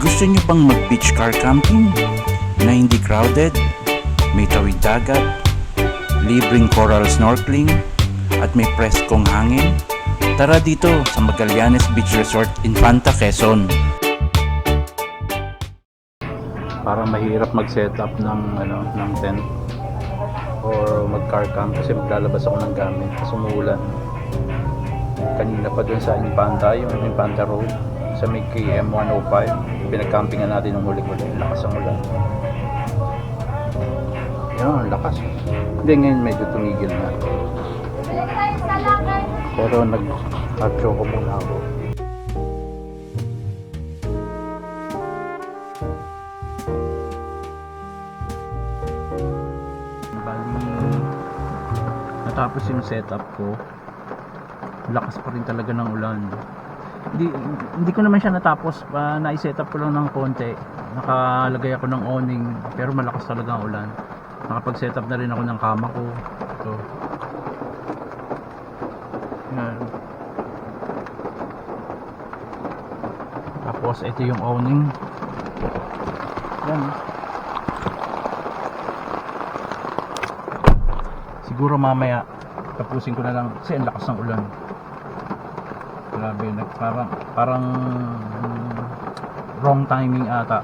Gusto nyo bang mag-beach car camping na hindi crowded, may tawid dagat, libreng coral snorkeling, at may preskong hangin? Tara dito sa Magallanes Beach Resort, Infanta, Quezon. Parang mahirap mag-setup ng tent or mag-car camp kasi maglalabas ako ng gamit kasi umuulan. Kanina pa dun sa Infanta, yung Infanta Road sa may KM 105, pinag-campingan natin ng huli-huli. Lakas ang ulan. Yan, lakas. Hindi, ngayon medyo tumigil na. Pero nag-choco muna ako. Natapos yung setup ko. Lakas pa rin talaga ng ulan. Hindi ko naman siya natapos. Na-setup ko lang ng konti. Nakalagay ako ng awning. Pero malakas talaga ang ulan. Nakapag-setup na rin ako ng kama ko. Ito. Yan. Tapos ito yung awning. Yan. Siguro mamaya tapusin ko na lang kasi ang lakas ng ulan. Grabe, parang wrong timing ata.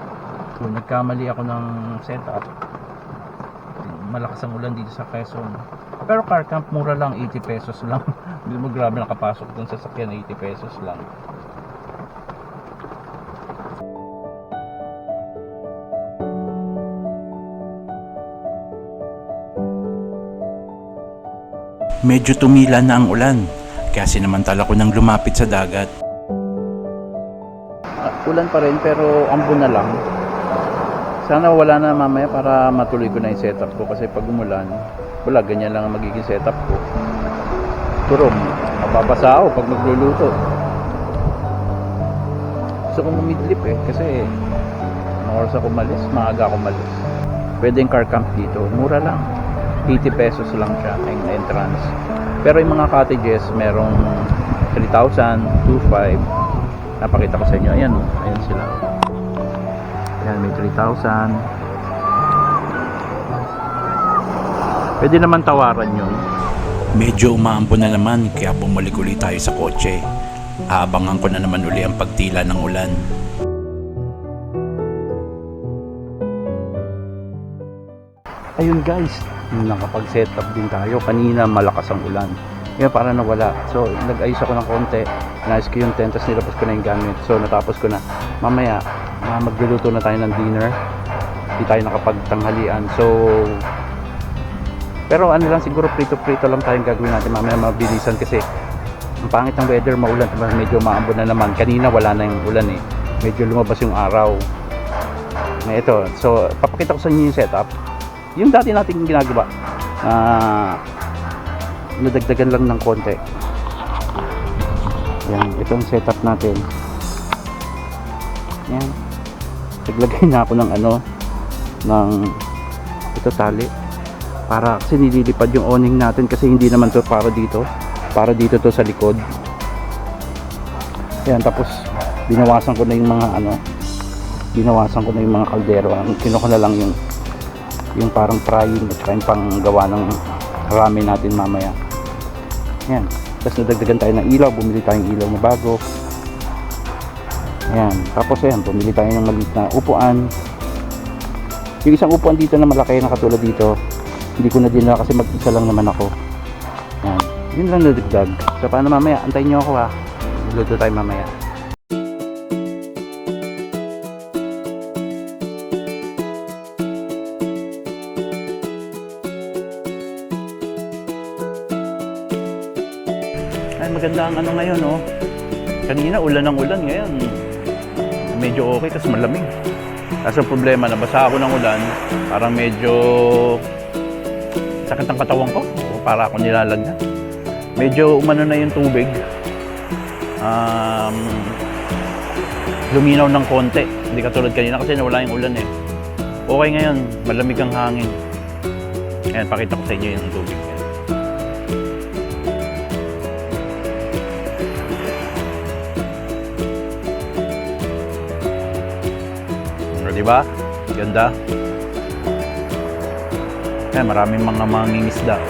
So nagkamali ako ng setup. Malakas ang ulan dito sa Quezon. Pero car camp mura lang, 80 pesos lang. Hindi mo grabe nakapasok dun sa sakyan, 80 pesos lang. Medyo tumila na ang ulan, kaya sinamantala ko nang lumapit sa dagat. Ulan pa rin pero ambon na lang. Sana wala na mamaya para matuloy ko na yung setup ko kasi pag umulan, wala, ganyan lang ang magiging setup ko. Turong, mababasa ako pag magluluto. Gusto kong umidlip kasi anong oras ako malis, maaga ako malis. Pwede yung car camp dito, mura lang. 80 pesos lang siya ang entrance. Pero yung mga cottages merong 3,000, 2,500. Napakita ko sa inyo. Ayan, ayan sila. Ayan, may 3,000. Pwede naman tawaran yun. Medyo umaambon na naman kaya bumalik ulit tayo sa kotse. Aabangan ko na naman uli ang pagtila ng ulan. Ayun guys, nakapag-setup din tayo. Kanina malakas ang ulan. Kaya para nawala. So, nag-ayos ako ng konti. Inayos ko yung tent, tapos nilabas ko na yung gamit. So, natapos ko na. Mamaya, magluluto na tayo ng dinner. Hindi tayo nakapagtanghalian. So, pero ano lang, siguro prito-prito lang tayong gagawin natin. Mamaya mabilisan kasi ang pangit ng weather, maulan. Medyo maambon na naman. Kanina wala na yung ulan eh. Medyo lumabas yung araw. Ito. So, papakita ko sa inyo yung setup. Yung dati nating ginagawa nadagdagan lang ng konti. Yan, itong setup natin. Yan, naglagay na ako ng ng ito tali para kasi nililipad yung awning natin kasi hindi naman to para dito to sa likod. Yan, tapos binawasan ko na yung mga kaldero. Kinuha na lang yung parang frying at saka yung panggawa ng ramen natin mamaya. Yan. Tapos nadagdagan tayo ng ilaw. Bumili tayong ilaw na bago. Yan. Tapos yan, bumili tayo ng maliit na upuan. Yung isang upuan dito na malaki na katulad dito, hindi ko na dinala kasi mag-isa lang naman ako. Yan. Yun lang nadagdag. So paano mamaya? Antayin nyo ako ha. Luto tayo mamaya. Maganda ang ngayon kanina ulan ng ulan, ngayon medyo okay kasi malamig. Kaso problema, nabasa ako ng ulan, parang medyo sakit ang katawan ko o para ako nilalagyan. Medyo umano na yung tubig, luminaw ng konti, hindi katulad kanina kasi nawala yung ulan okay ngayon, malamig ang hangin. Ayan, pakita ko sa inyo yung tubig. Di ba? Ganda. Ayan, maraming mga mangingisda.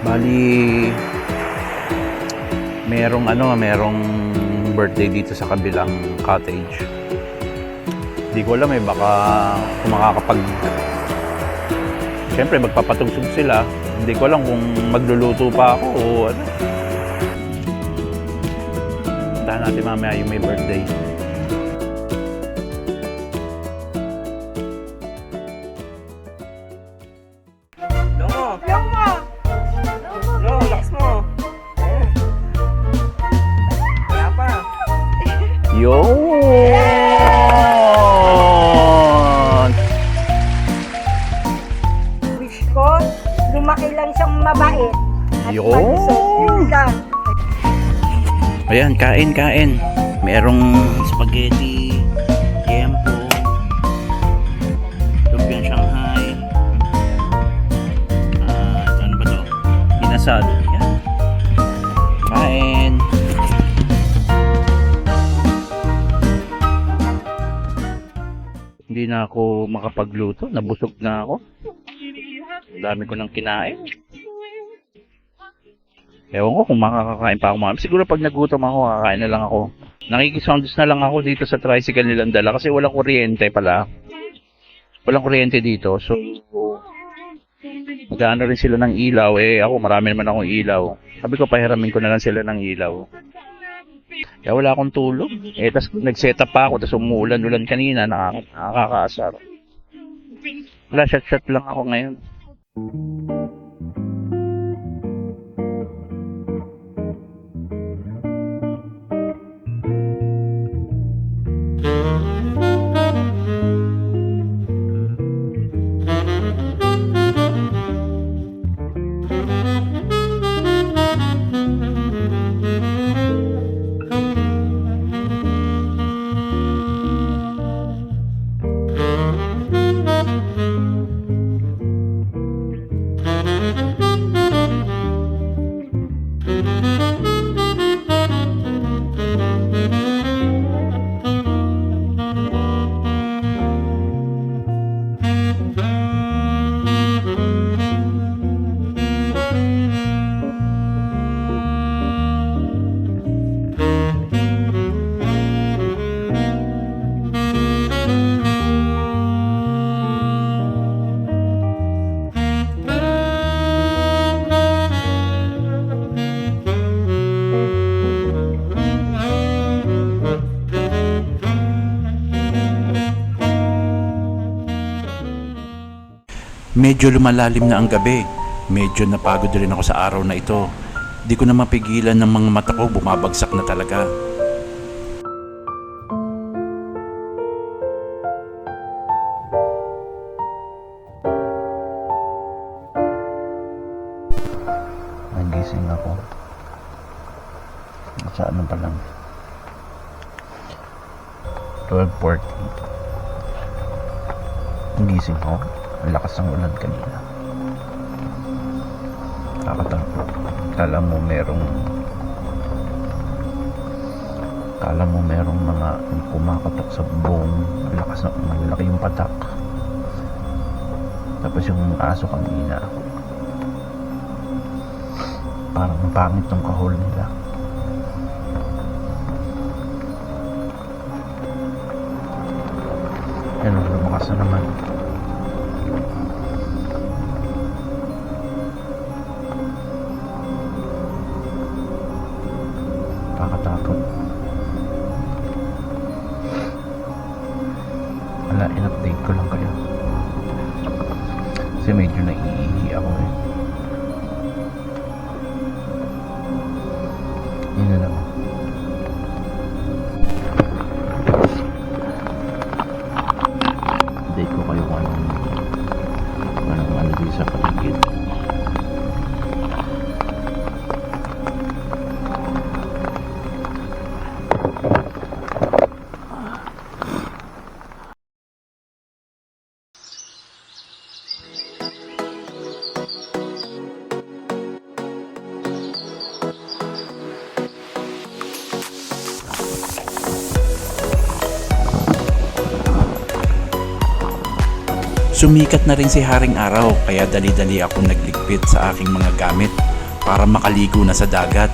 Bali, merong birthday dito sa kabilang cottage. Hindi ko alam baka kung siyempre magpapatugsog sila. Hindi ko alam kung magluluto pa ako o ano. Puntahan natin mamaya yung may birthday. Yun! Wish ko, lumaki lang siyang mabait. At Yun! malusog. Yun lang. Ayan, kain. Merong spaghetti, tiempo, lumpiang Shanghai. Ano ba to? Inasal. Ayan. Kain. Hindi na ako makapagluto. Nabusog na ako. Ang dami ko nang kinain. Ewan ko kung makakakain pa ako mamaya. Siguro pag nagutom ako, kakain na lang ako. Nakikisounds na lang ako dito sa tricycle nilang dala kasi walang kuryente pala. Walang kuryente dito. So, mag-ano rin sila ng ilaw. Ako marami naman akong ilaw. Sabi ko, pahiramin ko na lang sila ng ilaw. Kaya wala akong tulog. Tas nag-set up pa ako, tas umuulan-ulan kanina, nakakaasar. Wala, shot lang ako ngayon. Medyo lumalalim na ang gabi. Medyo napagod rin ako sa araw na ito. Di ko na mapigilan ng mga mata ko, bumabagsak na talaga. Nagising ako. Sa ano pa lang? 12:40. Nagising ako. Ang lakas ng ulan kanina. Nakakatakot. Kala mo merong mga kumakatok sa bubong. Ang lakas ng malaki yung patak. Tapos yung aso kanina, parang pangit ng kahol nila. Yan, lumakas na naman. Nakakatakot. Wala, in-update ko lang kayo. Kasi medyo naiihi ako eh. Yun na lang. Update ko kayo kung anong ano dito sa paligid. Sumikat na rin si Haring Araw kaya dali-dali akong nagligpit sa aking mga gamit para makaligo na sa dagat.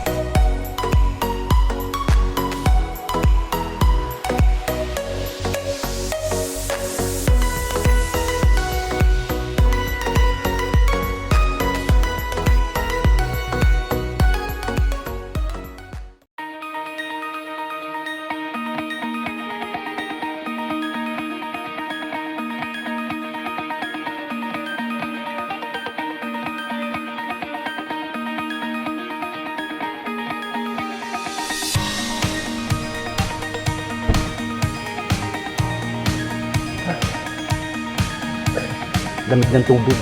Lamig ng tubig.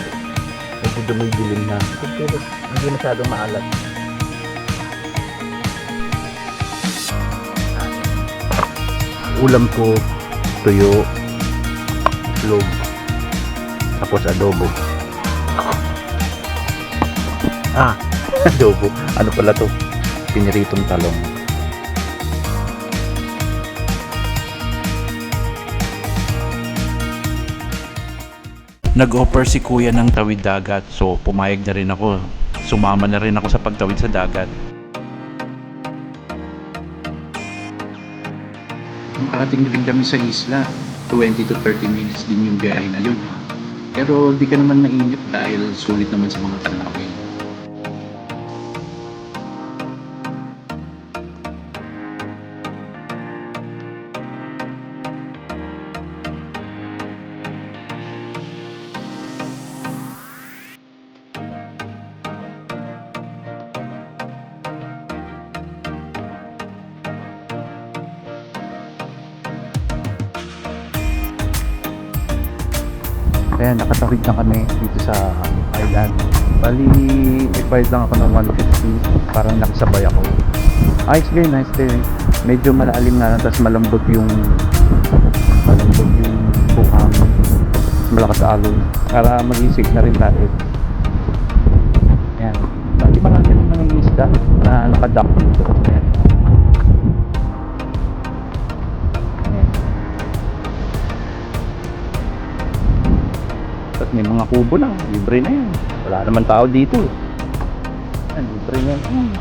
Medyo dumidilim na. Pero hindi masyadong maalat. Ulam ko, tuyo, itlog, tapos adobo. Adobo. Ano pala to? Piniritong talong. Nag-offer si kuya ng tawid dagat, so pumayag na rin ako. Sumama na rin ako sa pagtawid sa dagat. Ating rin kami sa isla. 20 to 30 minutes din yung biyahe na yun. Pero di ka naman mainip dahil sulit naman sa mga tanawin. Ayan, nakatawid na kami dito sa island. Bali, nagbayad lang ako ng 150. Parang nakasabay ako. Nice day, nice day. Medyo malalim nga lang, tapos malambot yung buhang. Malakas alon. Para mag-isig na rin tayo. Ayan. Bali, marami naman ng isda na nakadock dito. Ayan. May mga kubo na, libre na yan. Wala naman tao dito. Yan, libre na yan.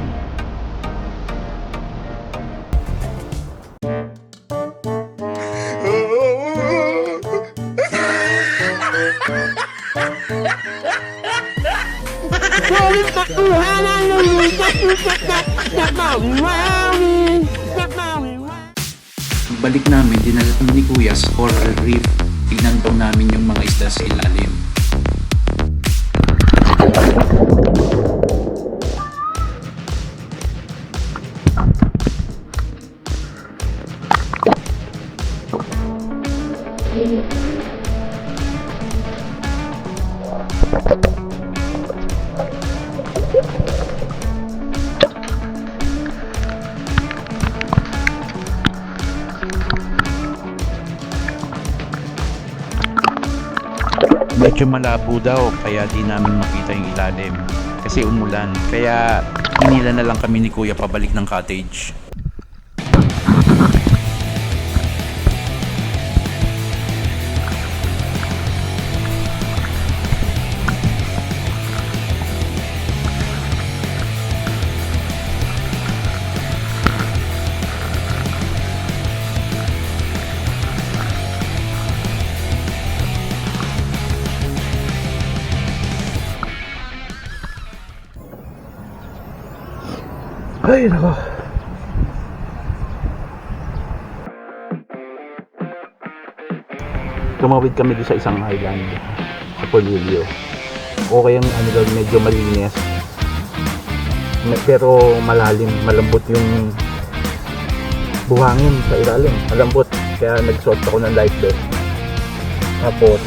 Balik namin, dinala kami ni Kuya sa Coral Reef. Tingnan daw namin yung mga isda sa ilalim. Medyo malabo daw kaya di namin makita yung ilalim kasi umulan. Kaya hinila na lang kami ni kuya pabalik ng cottage. Ay, nako. Tumawid kami doon sa isang island sa Polillo. Okay ang ano doon, medyo malinis. Pero malalim, malambot yung buhangin sa ilalim. Malambot. Kaya nagsuot ako ng life vest. Tapos,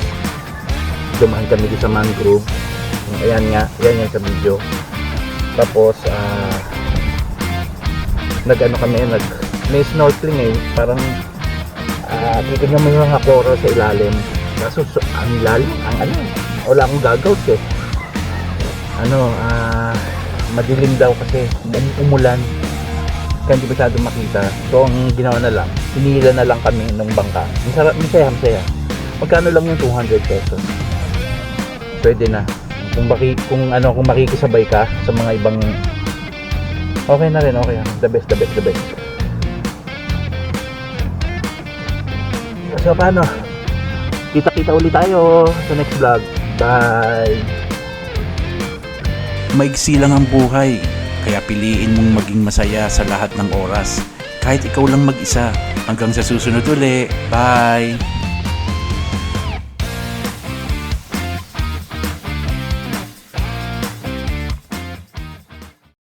dumaan kami doon sa mangrove. Ayan nga, yan sa video. Tapos, nag-ano kami, may snorkeling eh, parang titignan mo yung mga coral sa ilalim. Kaso ang ilalim, wala akong gagawin eh. Madilim daw kasi umulan, kaya hindi masyado makita. So ang ginawa na lang, hinila na lang kami ng bangka. Masaya. Magkano lang yung 200 pesos. pwede na. Kung makikisabay ka sa mga ibang, okay na rin, okay. The best. So paano? Kita-kita ulit tayo sa next vlog. Bye! Maigsi lang ang buhay, kaya piliin mong maging masaya sa lahat ng oras. Kahit ikaw lang mag-isa. Hanggang sa susunod uli. Bye!